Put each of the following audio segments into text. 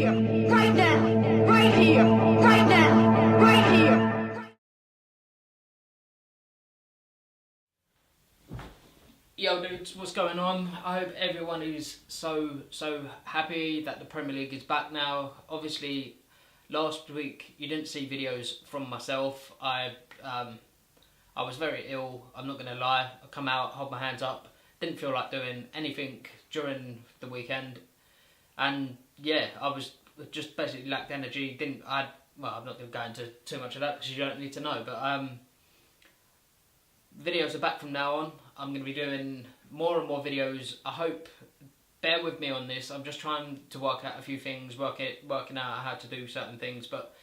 here, right now, right here, right now, right here. Yo dudes, what's going on? I hope everyone is so happy that the Premier League is back now. Obviously, last week you didn't see videos from myself. I was very ill, I'm not going to lie. I come out, hold my hands up, didn't feel like doing anything during the weekend. And yeah, I was just basically lacked energy. I'm not going to go into too much of that because you don't need to know. But videos are back from now on. I'm going to be doing more and more videos. I hope, bear with me on this. I'm just trying to work out a few things, working out how to do certain things. But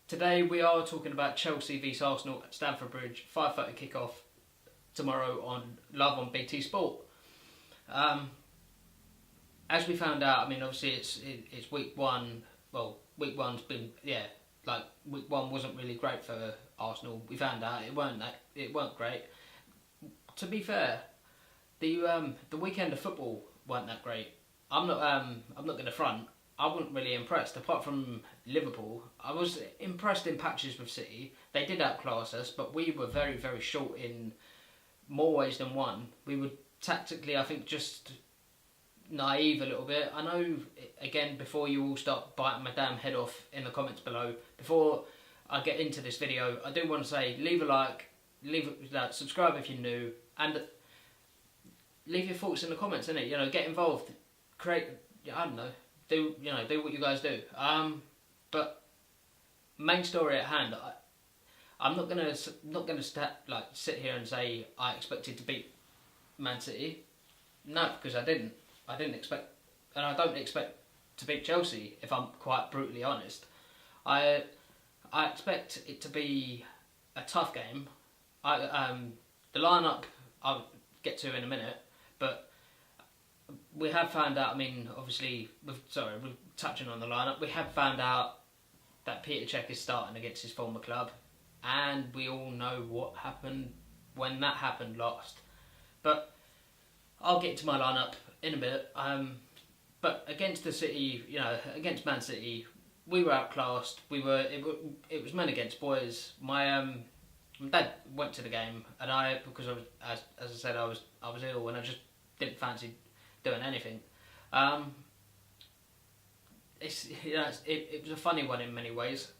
today we are talking about Chelsea vs Arsenal at Stamford Bridge, 5:30 kickoff tomorrow on live on BT Sport. As we found out, I mean, obviously it's week one. Well, week one's been week one wasn't really great for Arsenal. We found out it weren't great. To be fair, the weekend of football weren't that great. I'm not going to front. I wasn't really impressed. Apart from Liverpool, I was impressed in patches with City. They did outclass us, but we were very short in more ways than one. We were tactically, I think, just naive a little bit. I know, again, before you all start biting my damn head off in the comments below, before I get into this video, I do want to say, leave a like, subscribe if you're new, and leave your thoughts in the comments, innit? You know, get involved, create, I don't know, do what you guys do. But main story at hand, I'm not gonna sit here and say I expected to beat Man City. No, because I didn't. I didn't expect, and I don't expect to beat Chelsea, if I'm quite brutally honest. I expect it to be a tough game. The lineup I'll get to in a minute, but we have found out. I mean, obviously, we're touching on the lineup. We have found out that Peter Cech is starting against his former club, and we all know what happened when that happened last. But I'll get to my lineup in a bit. But against the City, against Man City, we were outclassed. It was men against boys. My dad went to the game, and because I was, as I said, I was ill, and I just didn't fancy doing anything. It was a funny one in many ways,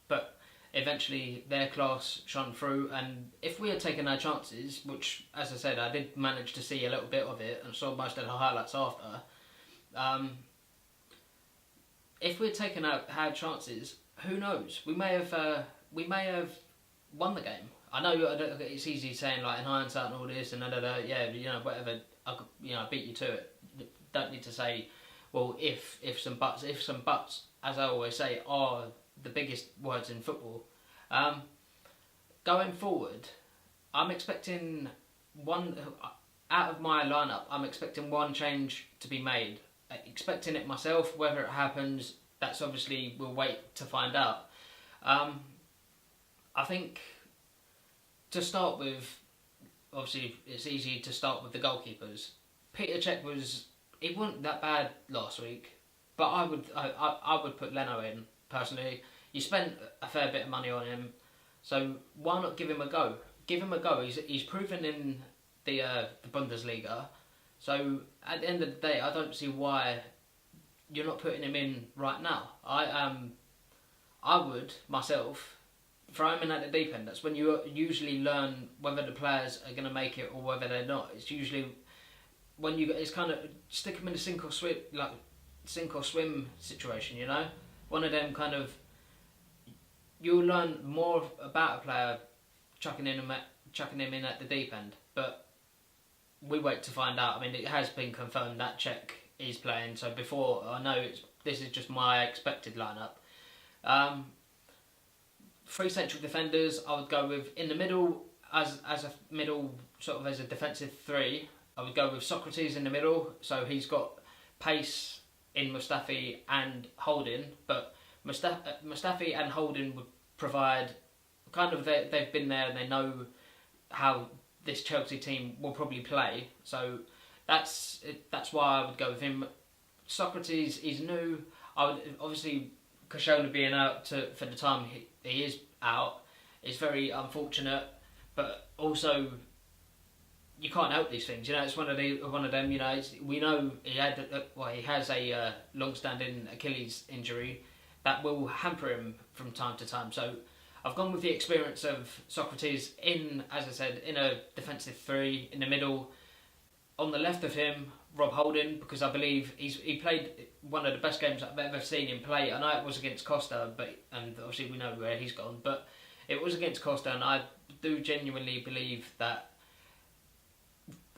but eventually their class shone through, and if we had taken our chances, which, as I said, I did manage to see a little bit of it and saw most of the highlights after, if we had taken our chances, who knows? We may have won the game. I know it's easy saying, like, in hindsight and all this and whatever. I beat you to it. Don't need to say, well, if some buts, as I always say, are the biggest words in football. Going forward, I'm expecting one out of my lineup. I'm expecting one change to be made. Expecting it myself. Whether it happens, that's obviously we'll wait to find out. I think to start with, obviously it's easy to start with the goalkeepers. Peter Cech he wasn't that bad last week, but I would put Leno in. Personally, you spent a fair bit of money on him, so why not give him a go? Give him a go. He's proven in the Bundesliga, so at the end of the day, I don't see why you're not putting him in right now. I would myself throw him in at the deep end. That's when you usually learn whether the players are going to make it or whether they're not. It's usually when it's kind of stick him in a sink or swim situation, you know. One of them kind of, you'll learn more about a player chucking him in at the deep end. But we wait to find out. I mean, it has been confirmed that Cech is playing. So before, I know this is just my expected lineup. 3 central defenders. I would go with in the middle as a middle as a defensive 3. I would go with Socrates in the middle. So he's got pace in Mustafi and Holding, but Mustafi and Holding would provide kind of they've been there and they know how this Chelsea team will probably play. So that's why I would go with him Socrates is new. I would obviously Koscielny being out for the time he is out is very unfortunate, but also you can't help these things. You know, it's one of them. You know, we know he has a long-standing Achilles injury that will hamper him from time to time. So I've gone with the experience of Socrates in, as I said, in a defensive three in the middle. On the left of him, Rob Holding, because I believe he played one of the best games I've ever seen him play. I know it was against Costa, and obviously we know where he's gone, but it was against Costa, and I do genuinely believe that,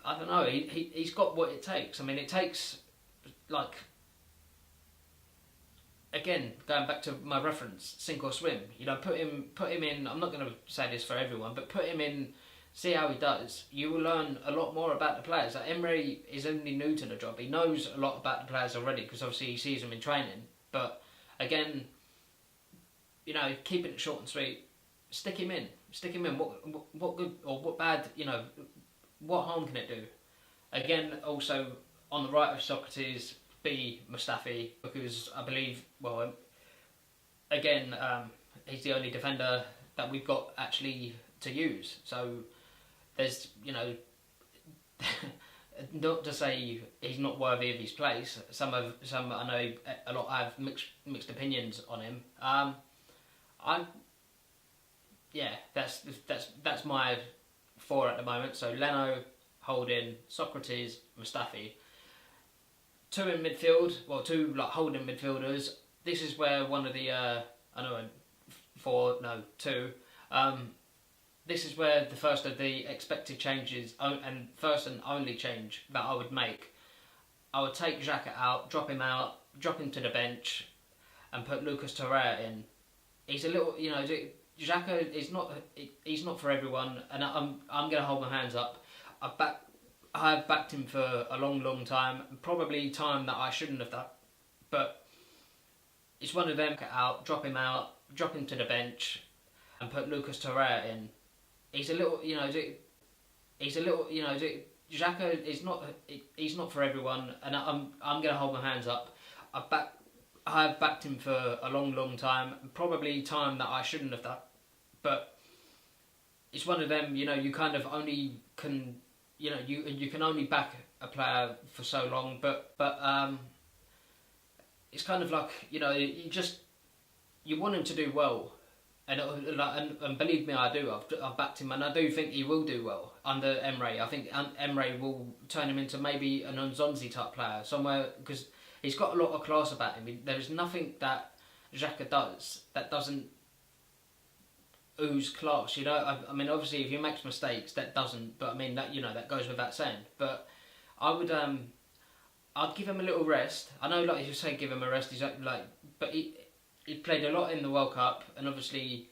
I don't know, he's got what it takes. I mean, it takes, like, again, going back to my reference, sink or swim. You know, put him in. I'm not going to say this for everyone, but put him in. See how he does. You will learn a lot more about the players. Like, Emery is only new to the job. He knows a lot about the players already because obviously he sees them in training. But again, you know, keeping it short and sweet. Stick him in. What good or what bad? You know, what harm can it do? Again, also on the right of Socrates, be Mustafi, because I believe, well, again, he's the only defender that we've got actually to use. So there's, you know, not to say he's not worthy of his place. Some I know a lot have mixed opinions on him. That's my four at the moment. So Leno, Holding, Socrates, Mustafi. Two in midfield, well, two like holding midfielders. This is where one of the two. This is where the first of the expected changes, and first and only change that I would make. I would take Xhaka out, drop him to the bench, and put Lucas Torreira in. He's a little, you know, Xhaka is not. He's not for everyone, and I'm gonna hold my hands up. I've backed him for a long time, probably time that I shouldn't have done, but it's one of them. Drop him to the bench, and put Lucas Torreira in. He's a little, you know, Xhaka is not. He's not for everyone, and I'm gonna hold my hands up. I've backed him for a long time, probably time that I shouldn't have done, but it's one of them. You know, you kind of only can. You know, you can only back a player for so long, but it's kind of like, you know, you want him to do well, and believe me, I do. I've backed him, and I do think he will do well under Emery. I think Emery will turn him into maybe an Nzonzi type player somewhere, because he's got a lot of class about him. There is nothing that Xhaka does that doesn't ooze class, you know. I mean, obviously, if he makes mistakes, that doesn't. But I mean, that, you know, that goes without saying. But I would, I'd give him a little rest. I know, like you say, give him a rest. He's like, but he played a lot in the World Cup, and obviously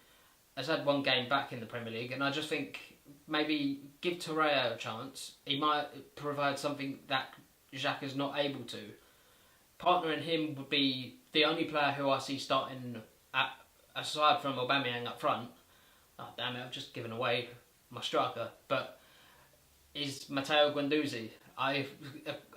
has had one game back in the Premier League. And I just think maybe give Torreira a chance. He might provide something that Xhaka's not able to. Partnering him would be the only player who I see starting aside from Aubameyang up front. Oh, damn it, I've just given away my striker. But is Matteo Guendouzi. I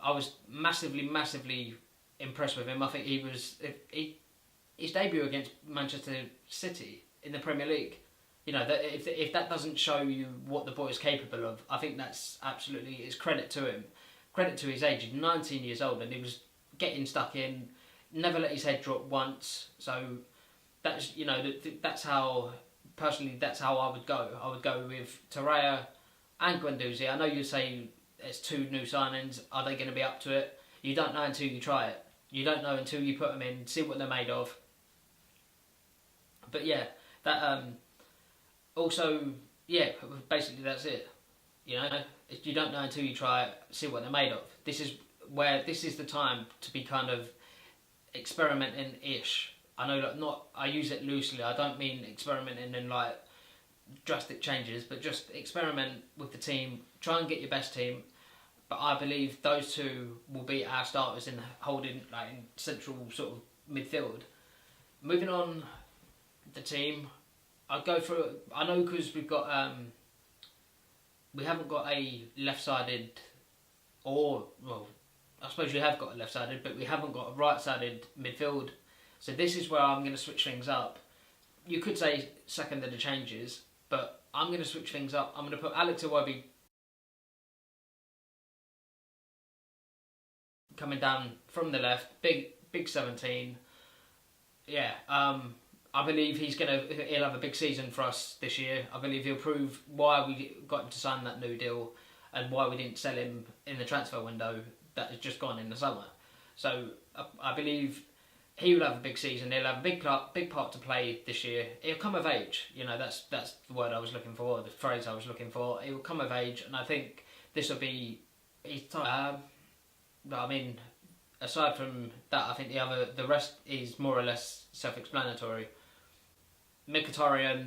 was massively impressed with him. I think his debut against Manchester City in the Premier League. You know, that if that doesn't show you what the boy is capable of, I think that's absolutely, it's credit to him. Credit to his age. He's 19 years old, and he was getting stuck in, never let his head drop once. So that's, you know, that's how. Personally, that's how I would go. I would go with Torreira and Guendouzi. I know you say it's two new signings. Are they going to be up to it? You don't know until you try it. You don't know until you put them in, see what they're made of. But yeah, that also, yeah, basically that's it. You know, you don't know until you try it, see what they're made of. This is the time to be kind of experimenting-ish. I know, like, I use it loosely. I don't mean experimenting in like drastic changes, but just experiment with the team. Try and get your best team. But I believe those two will be our starters in holding, like, in central sort of midfield. Moving on, the team. I'd go through. I know, because we've got we haven't got a left-sided, or well, I suppose we have got a left-sided, but we haven't got a right-sided midfield. So this is where I'm going to switch things up. You could say second of the changes, but I'm going to switch things up. I'm going to put Alex Iwobi coming down from the left, big 17. Yeah, I believe he'll have a big season for us this year. I believe he'll prove why we got him to sign that new deal and why we didn't sell him in the transfer window that has just gone in the summer. So I believe he will have a big season. He'll have a big part to play this year. He'll come of age. You know, that's the word I was looking for, the phrase I was looking for. He will come of age, and I think this will be his time. I mean, aside from that, I think the rest is more or less self-explanatory. Mkhitaryan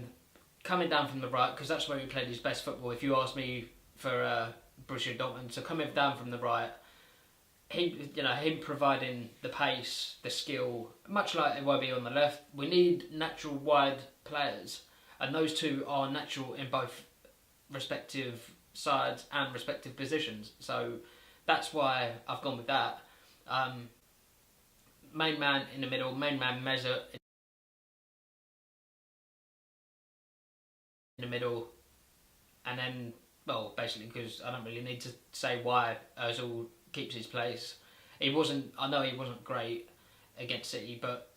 coming down from the right, because that's where he played his best football. If you ask me, for Borussia Dortmund, so coming down from the right, him providing the pace, the skill, much like Iwobi on the left. We need natural wide players, and those two are natural in both respective sides and respective positions. So that's why I've gone with that. Main man in the middle, main man Meza in the middle, and then, well, basically, because I don't really need to say why Ozil keeps his place. I know he wasn't great against City, but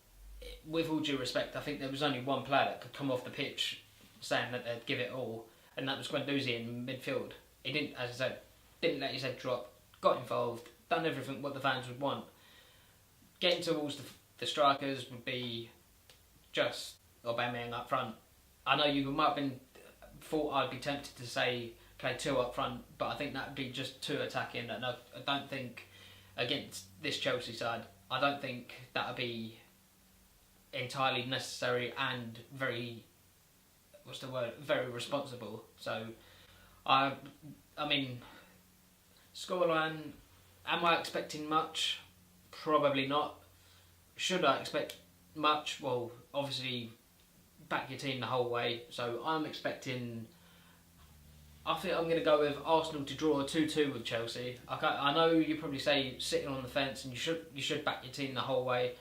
with all due respect, I think there was only one player that could come off the pitch saying that they'd give it all, and that was Guendouzi in midfield. He didn't, as I said, didn't let his head drop, got involved, done everything what the fans would want. Getting towards the strikers would be just Aubameyang up front. I know you might have thought I'd be tempted to say play two up front, but I think that would be just too attacking, and I don't think against this Chelsea side, I don't think that would be entirely necessary and very responsible. So I mean, scoreline, am I expecting much? Probably not. Should I expect much? Well, obviously back your team the whole way, so I'm expecting, I think I'm going to go with Arsenal to draw a 2-2 with Chelsea. I know you probably say sitting on the fence and you should back your team the whole way.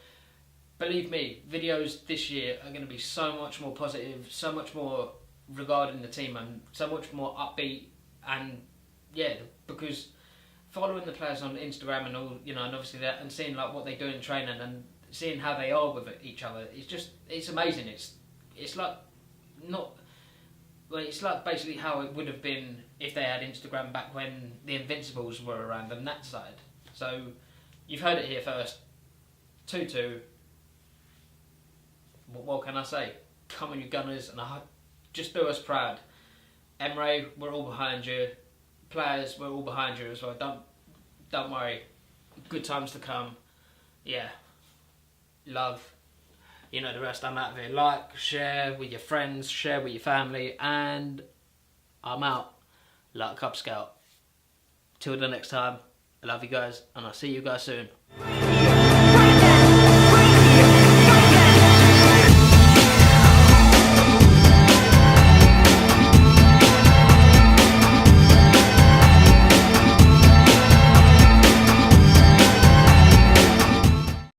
Believe me, videos this year are going to be so much more positive, so much more regarding the team, and so much more upbeat. And yeah, because following the players on Instagram and all, you know, and obviously that, and seeing like what they do in training and seeing how they are with each other, it's amazing. It's like not. Well, it's like basically how it would have been if they had Instagram back when the Invincibles were around on that side. So, you've heard it here first. 2-2. What can I say? Come on, you Gunners, and just do us proud. Emre, we're all behind you. Players, we're all behind you as well. Don't worry. Good times to come. Yeah. Love. You know the rest. I'm out of here. Like, share with your friends, share with your family, and I'm out like a Cub Scout. Till the next time, I love you guys, and I'll see you guys soon.